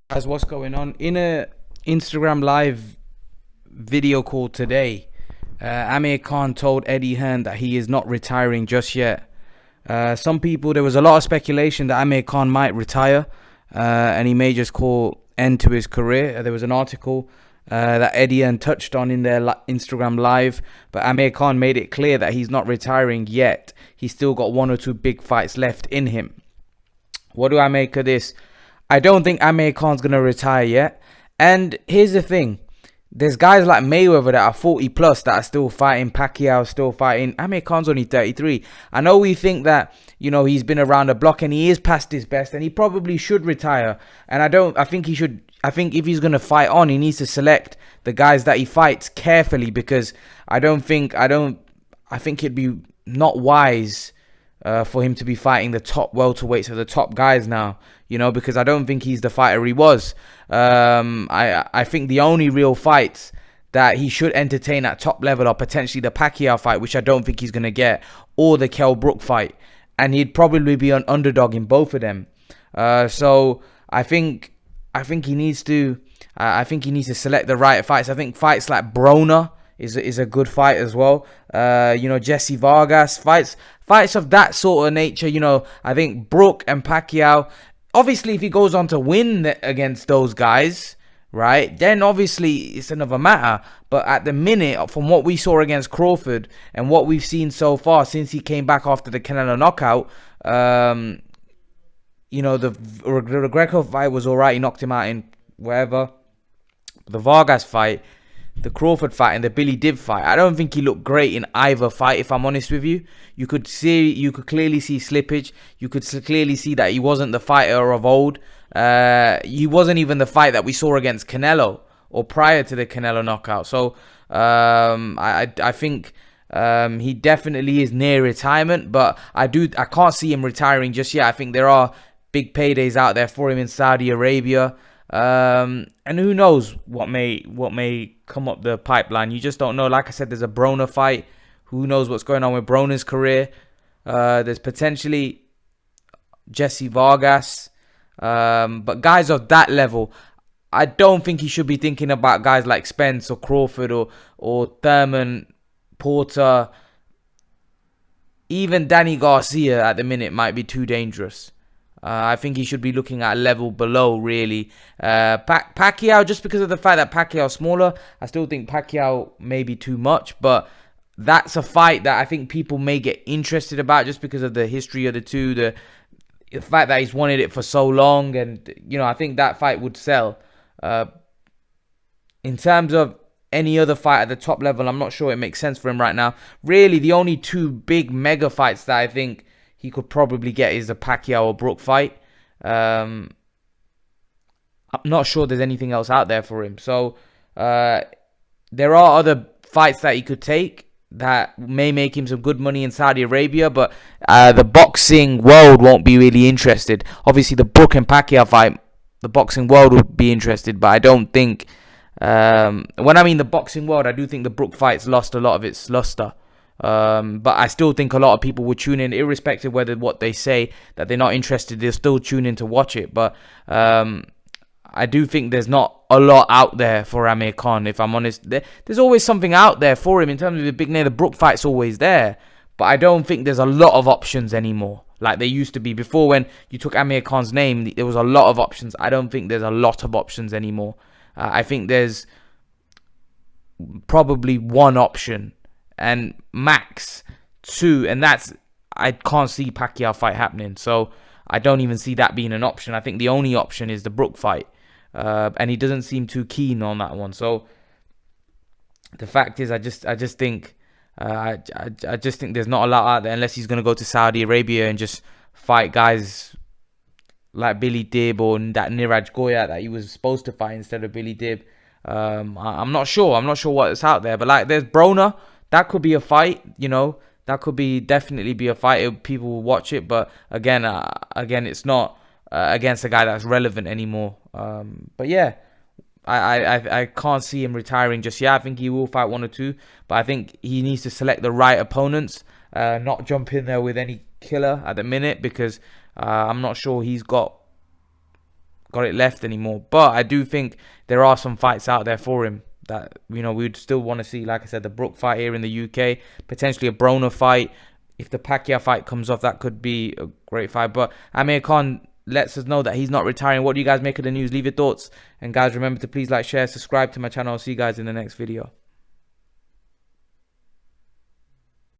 Guys, what's going on? In a Instagram live video call today, Amir Khan told Eddie Hearn that he is not retiring just yet. There was a lot of speculation that Amir Khan might retire, and he may just call end to his career. There was an article that Eddie Hearn touched on in their Instagram live, but Amir Khan made it clear that he's not retiring yet. He's still got one or two big fights left in him. What do I make of this? I don't think Amir Khan's going to retire yet. And here's the thing. There's guys like Mayweather that are 40 plus that are still fighting. Pacquiao still fighting. Amir Khan's only 33. I know we think that, he's been around the block and he is past his best and he probably should retire. And I think he should. I think if he's going to fight on, he needs to select the guys that he fights carefully, because I think it'd be not wise for him to be fighting the top welterweights or the top guys now, because I don't think he's the fighter he was. I think the only real fights that he should entertain at top level are potentially the Pacquiao fight, which I don't think he's going to get, or the Kell Brook fight. And he'd probably be an underdog in both of them. So I think he needs to select the right fights. I think fights like Broner is a good fight as well. Jesse Vargas, fights of that sort of nature. I think Brook and Pacquiao. Obviously, if he goes on to win against those guys, right, then obviously it's another matter. But at the minute, from what we saw against Crawford and what we've seen so far since he came back after the Canelo knockout, the Greco fight was alright. He knocked him out in wherever. The Vargas fight, the Crawford fight, and the Billy Dib fight, I don't think he looked great in either fight, if I'm honest with you. You could clearly see slippage. You could clearly see that he wasn't the fighter of old. He wasn't even the fight that we saw against Canelo or prior to the Canelo knockout. So I think he definitely is near retirement, but I can't see him retiring just yet. I think there are big paydays out there for him in Saudi Arabia. And who knows what may come up the pipeline. You just don't know. Like I said, there's a Broner fight. Who knows what's going on with Broner's career? There's potentially Jesse Vargas. But guys of that level, I don't think he should be thinking about guys like Spence or Crawford or Thurman, Porter. Even Danny Garcia at the minute might be too dangerous. I think he should be looking at a level below, really. Pacquiao, just because of the fact that Pacquiao's smaller, I still think Pacquiao may be too much. But that's a fight that I think people may get interested about just because of the history of the two, the fact that he's wanted it for so long. And, I think that fight would sell. In terms of any other fight at the top level, I'm not sure it makes sense for him right now. Really, the only two big mega fights that I think he could probably get is the Pacquiao or Brook fight. I'm not sure there's anything else out there for him. So there are other fights that he could take that may make him some good money in Saudi Arabia, but the boxing world won't be really interested. Obviously, the Brook and Pacquiao fight, the boxing world would be interested, but I don't think... when I mean the boxing world, I do think the Brook fight's lost a lot of its luster. But I still think a lot of people would tune in, irrespective whether what they say that they're not interested, they'll still tune in to watch it. But I do think there's not a lot out there for Amir Khan, if I'm honest. There's always something out there for him in terms of the big name. The Brook fight's always there, but I don't think there's a lot of options anymore like there used to be before. When you took Amir Khan's name, there was a lot of options. I don't think there's a lot of options anymore. I think there's probably one option and max two, and I can't see Pacquiao fight happening. So I don't even see that being an option. I think the only option is the Brook fight, and he doesn't seem too keen on that one. So the fact is, I just think there's not a lot out there unless he's gonna go to Saudi Arabia and just fight guys like Billy Dib or that Niraj Goya that he was supposed to fight instead of Billy Dib. I'm not sure. I'm not sure what's out there, but like there's Broner. That could be a fight, That could definitely be a fight. People will watch it, but again, it's not against a guy that's relevant anymore. But yeah, I can't see him retiring just yet. I think he will fight one or two, but I think he needs to select the right opponents, not jump in there with any killer at the minute, because I'm not sure he's got got it left anymore. But I do think there are some fights out there for him that, you know, we'd still want to see. Like I said, the Brook fight here in the UK, potentially a Broner fight. If the Pacquiao fight comes off, that could be a great fight. But Amir Khan lets us know that he's not retiring. What do you guys make of the news? Leave your thoughts. And guys, remember to please like, share, subscribe to my channel. I'll see you guys in the next video.